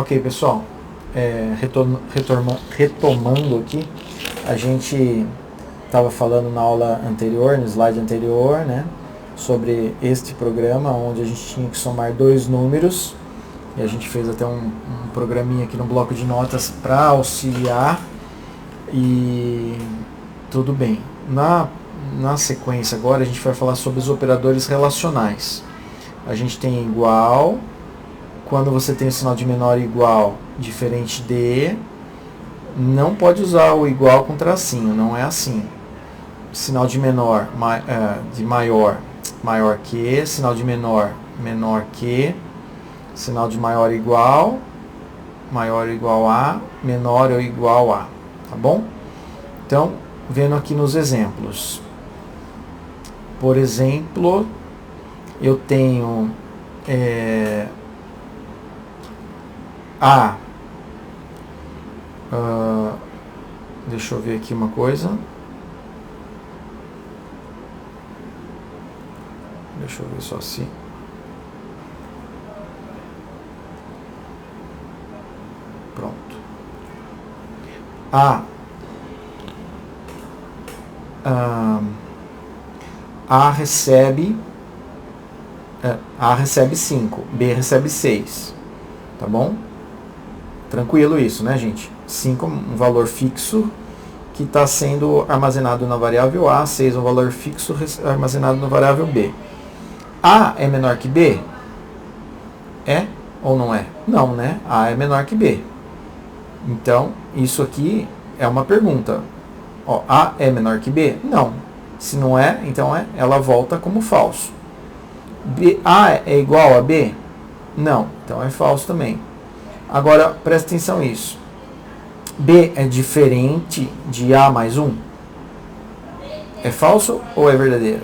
Ok, pessoal, retomando aqui, a gente estava falando na aula anterior, no slide anterior, né, sobre este programa, onde a gente tinha que somar dois números, e a gente fez até um programinha aqui no bloco de notas para auxiliar, e tudo bem. Na sequência agora a gente vai falar sobre os operadores relacionais. A gente tem igual, quando você tem o sinal de menor e igual diferente de, não pode usar o igual com tracinho, não é assim. Sinal de menor, de maior, maior que, sinal de menor, menor que, sinal de maior ou igual a, menor ou igual a, tá bom? Então, vendo aqui nos exemplos. Por exemplo, eu tenho deixa eu ver aqui uma coisa. Deixa eu ver só se... Pronto. A recebe 5, B recebe 6, tá bom? Tranquilo isso, né, gente? 5 é um valor fixo que está sendo armazenado na variável A, 6 é um valor fixo armazenado na variável B. A é menor que B? É ou não é? Não, né? A é menor que B. Então, isso aqui é uma pergunta. Ó, A é menor que B? Não. Se não é, então ela volta como falso. A é igual a B? Não. Então é falso também. Agora, presta atenção nisso. B é diferente de A mais 1? É falso ou é verdadeiro?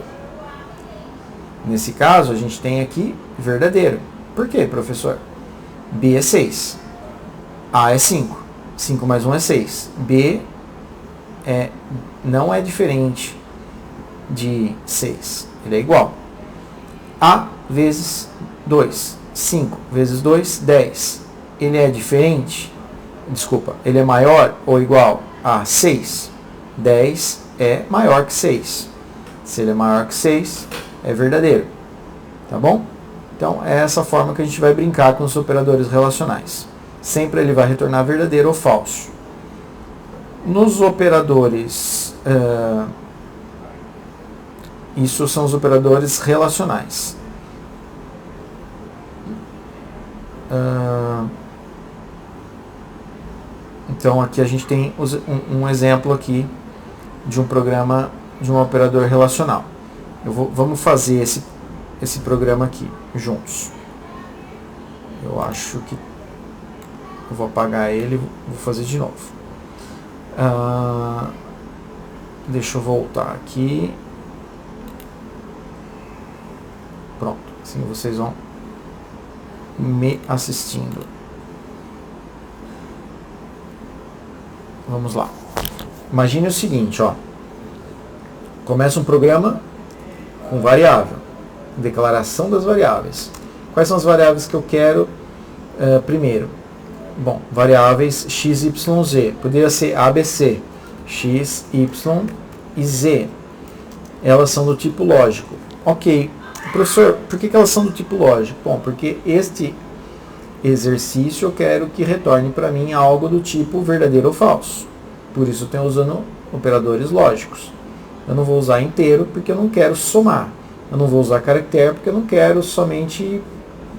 Nesse caso, a gente tem aqui verdadeiro. Por quê, professor? B é 6. A é 5. 5 mais 1 é 6. B não é diferente de 6. Ele é igual. A vezes 2. 5 vezes 2, 10. Ele é diferente? Desculpa, ele é maior ou igual a 6? 10 é maior que 6. Se ele é maior que 6, é verdadeiro. Tá bom? Então, é essa forma que a gente vai brincar com os operadores relacionais. Sempre ele vai retornar verdadeiro ou falso. Nos operadores... isso são os operadores relacionais. Então aqui a gente tem um exemplo aqui de um programa de um operador relacional. Vamos fazer esse programa aqui juntos. Eu acho que eu vou apagar ele e vou fazer de novo. Deixa eu voltar aqui. Pronto, assim vocês vão me assistindo. Vamos lá. Imagine o seguinte, ó. Começa um programa com variável. Declaração das variáveis. Quais são as variáveis que eu quero primeiro? Bom, variáveis x, y, z. Poderia ser ABC. X, y e z. Elas são do tipo lógico. Ok. Professor, por que elas são do tipo lógico? Bom, porque este exercício eu quero que retorne para mim algo do tipo verdadeiro ou falso. Por isso eu estou usando operadores lógicos. Eu não vou usar inteiro porque eu não quero somar. Eu não vou usar caractere porque eu não quero somente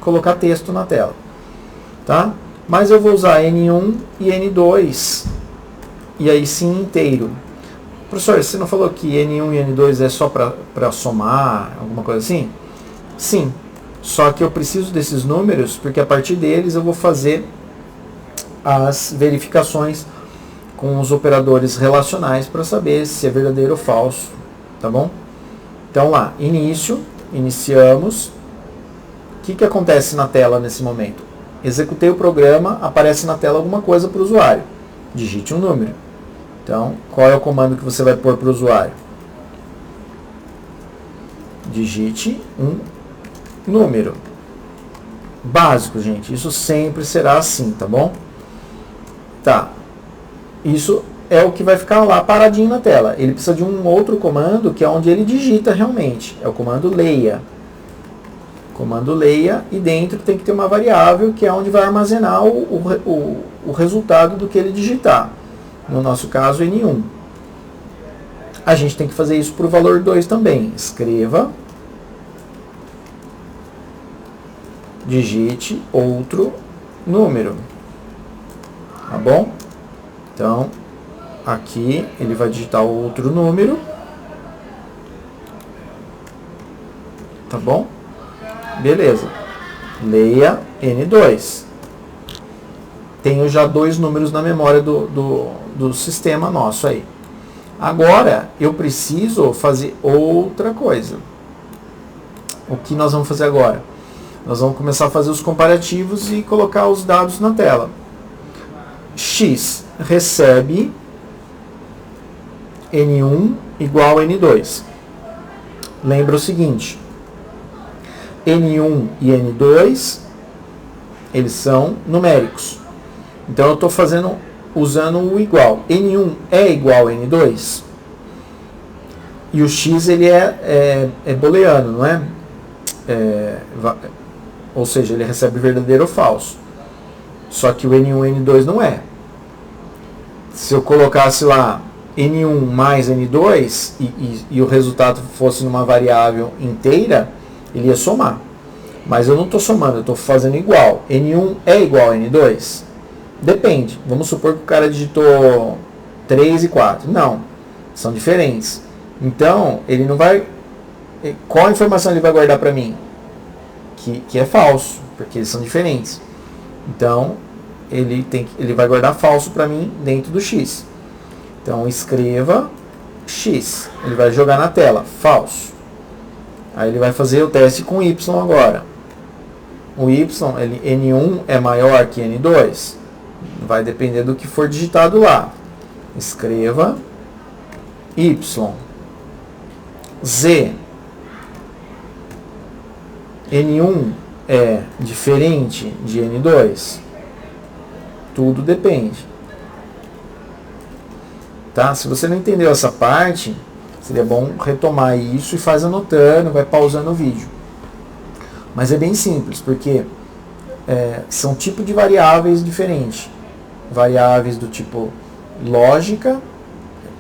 colocar texto na tela. Tá? Mas eu vou usar N1 e N2 e aí sim inteiro. Professor, você não falou que N1 e N2 é só para somar, alguma coisa assim? Sim, só que eu preciso desses números porque a partir deles eu vou fazer as verificações com os operadores relacionais para saber se é verdadeiro ou falso, tá bom? Então lá, iniciamos. O que acontece na tela nesse momento? Executei o programa, aparece na tela alguma coisa para o usuário. Digite um número. Então, qual é o comando que você vai pôr para o usuário? Digite um número. básico, gente. Isso sempre será assim, tá bom? Tá. Isso é o que vai ficar lá paradinho na tela. Ele precisa de um outro comando que é onde ele digita realmente. É o comando leia. Comando leia, e dentro tem que ter uma variável que é onde vai armazenar o resultado do que ele digitar. No nosso caso, N1. A gente tem que fazer isso para o valor 2 também. Escreva, digite outro número. Tá bom? Então, aqui ele vai digitar outro número. Tá bom? Beleza. Leia N2. Tenho já 2 números na memória do sistema nosso aí. Agora, eu preciso fazer outra coisa. O que nós vamos fazer agora? Nós vamos começar a fazer os comparativos e colocar os dados na tela. X recebe N1 igual a N2. Lembra o seguinte, N1 e N2, eles são numéricos. Então eu estou usando o igual. N1 é igual a N2. E o X ele é booleano, não é? Ou seja, ele recebe verdadeiro ou falso. Só que o N1 e N2 não é. Se eu colocasse lá N1 mais N2 e o resultado fosse numa variável inteira, ele ia somar. Mas eu não estou somando, eu estou fazendo igual. N1 é igual a N2? Depende. Vamos supor que o cara digitou 3 e 4. Não, são diferentes. Então, ele não vai... Qual informação ele vai guardar para mim? Que é falso, porque eles são diferentes. Então, ele vai guardar falso para mim dentro do X. Então, escreva X. Ele vai jogar na tela, falso. Aí ele vai fazer o teste com Y agora. O Y, N1 é maior que N2? Vai depender do que for digitado lá. Escreva Y. Z. N1 é diferente de N2? Tudo depende. Tá? Se você não entendeu essa parte, seria bom retomar isso e faz anotando, vai pausando o vídeo. Mas é bem simples, porque são tipos de variáveis diferentes. Variáveis do tipo lógica,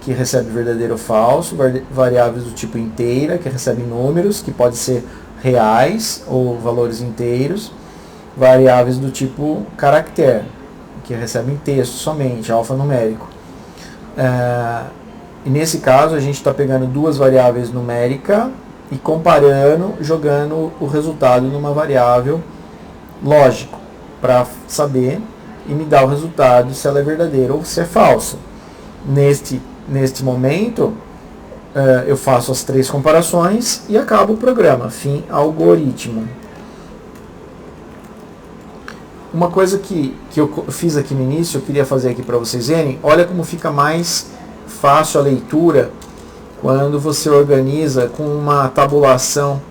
que recebe verdadeiro ou falso, variáveis do tipo inteira, que recebe números, que pode ser reais ou valores inteiros, variáveis do tipo caractere, que recebem texto somente, alfanumérico. E nesse caso a gente está pegando 2 variáveis numéricas e comparando, jogando o resultado numa variável lógico, para saber e me dar o resultado se ela é verdadeira ou se é falsa. Neste momento, eu faço as 3 comparações e acabo o programa. Fim algoritmo. Uma coisa que eu fiz aqui no início, eu queria fazer aqui para vocês verem, olha como fica mais fácil a leitura quando você organiza com uma tabulação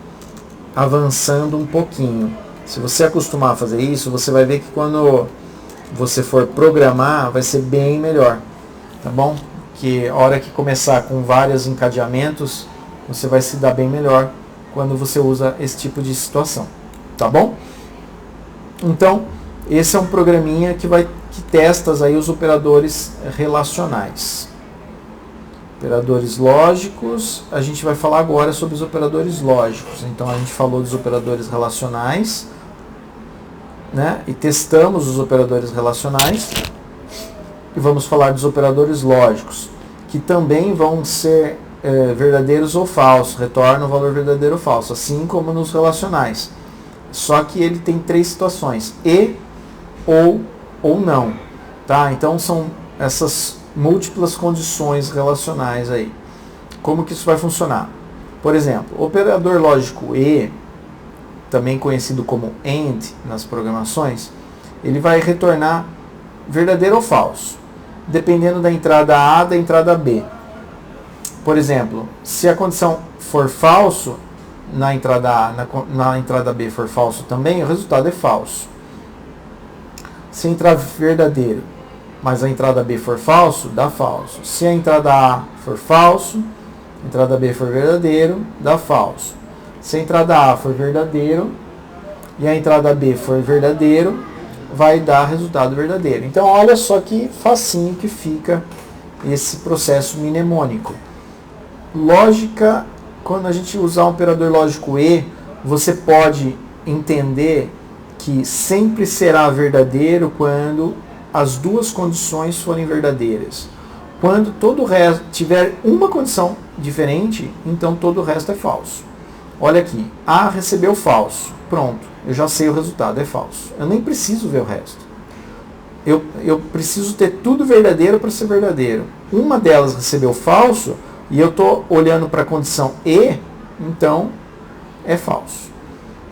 avançando um pouquinho. Se você acostumar a fazer isso, você vai ver que quando você for programar, vai ser bem melhor, tá bom? Que a hora que começar com vários encadeamentos, você vai se dar bem melhor quando você usa esse tipo de situação, tá bom? Então, esse é um programinha que testa aí os operadores relacionais. Operadores lógicos, a gente vai falar agora sobre os operadores lógicos. Então, a gente falou dos operadores relacionais, né? E testamos os operadores relacionais. E vamos falar dos operadores lógicos, que também vão ser verdadeiros ou falsos, retornam o valor verdadeiro ou falso, assim como nos relacionais. Só que ele tem 3 situações, e, ou não. Tá? Então são essas múltiplas condições relacionais aí. Como que isso vai funcionar? Por exemplo, o operador lógico e, também conhecido como AND nas programações, ele vai retornar verdadeiro ou falso, dependendo da entrada A da entrada B. Por exemplo, se a condição for falso, na entrada A, na entrada B for falso também, o resultado é falso. Se a entrada verdadeiro, mas a entrada B for falso, dá falso. Se a entrada A for falso, a entrada B for verdadeiro, dá falso. Se a entrada A for verdadeiro e a entrada B for verdadeiro, vai dar resultado verdadeiro. Então olha só que facinho que fica esse processo mnemônico. Lógica, quando a gente usar um operador lógico E, você pode entender que sempre será verdadeiro quando as duas condições forem verdadeiras. Quando todo o resto tiver uma condição diferente, então todo o resto é falso. Olha aqui, A recebeu falso. Pronto, eu já sei o resultado, é falso. Eu nem preciso ver o resto. Eu preciso ter tudo verdadeiro para ser verdadeiro. Uma delas recebeu falso e eu estou olhando para a condição E, então é falso.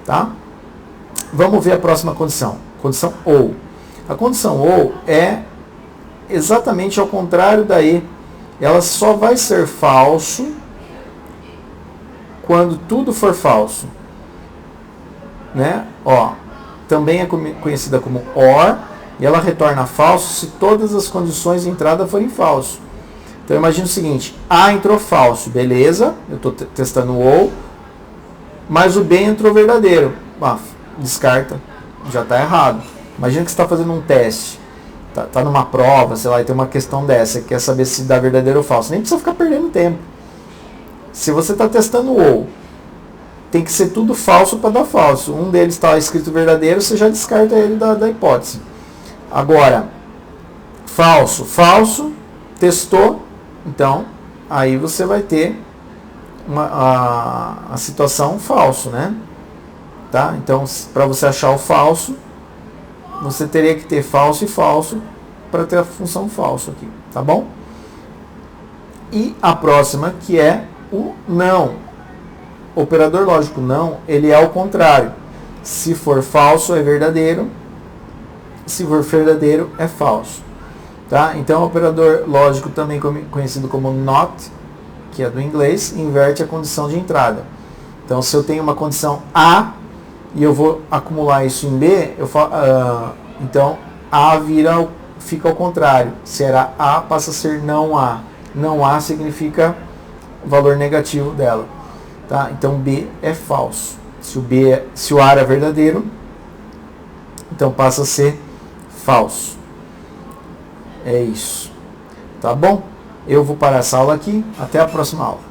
Tá? Vamos ver a próxima condição. Condição OU. A condição OU é exatamente ao contrário da E. Ela só vai ser falso quando tudo for falso. Né? Ó, também é conhecida como OR, e ela retorna falso se todas as condições de entrada forem falso. Então imagina o seguinte, A entrou falso, beleza, eu estou testando o OU, mas o B entrou verdadeiro. Descarta, já está errado. Imagina que você está fazendo um teste, tá numa prova, sei lá, e tem uma questão dessa, quer saber se dá verdadeiro ou falso. Nem precisa ficar perdendo tempo. Se você está testando o OU, tem que ser tudo falso para dar falso. Um deles está escrito verdadeiro, você já descarta ele da hipótese. Agora, falso, testou, então aí você vai ter a situação falso, né? Tá? Então, para você achar o falso, você teria que ter falso e falso para ter a função falso aqui, tá bom? E a próxima, que é o não. O operador lógico não, ele é ao contrário. Se for falso, é verdadeiro. Se for verdadeiro, é falso. Tá? Então, o operador lógico, também conhecido como NOT, que é do inglês, inverte a condição de entrada. Então, se eu tenho uma condição A e eu vou acumular isso em B, então A fica ao contrário. Se era A, passa a ser não A. Não A significa o valor negativo dela. Tá? Então B é falso. Se o A era verdadeiro, então passa a ser falso. É isso. Tá bom? Eu vou parar essa aula aqui. Até a próxima aula.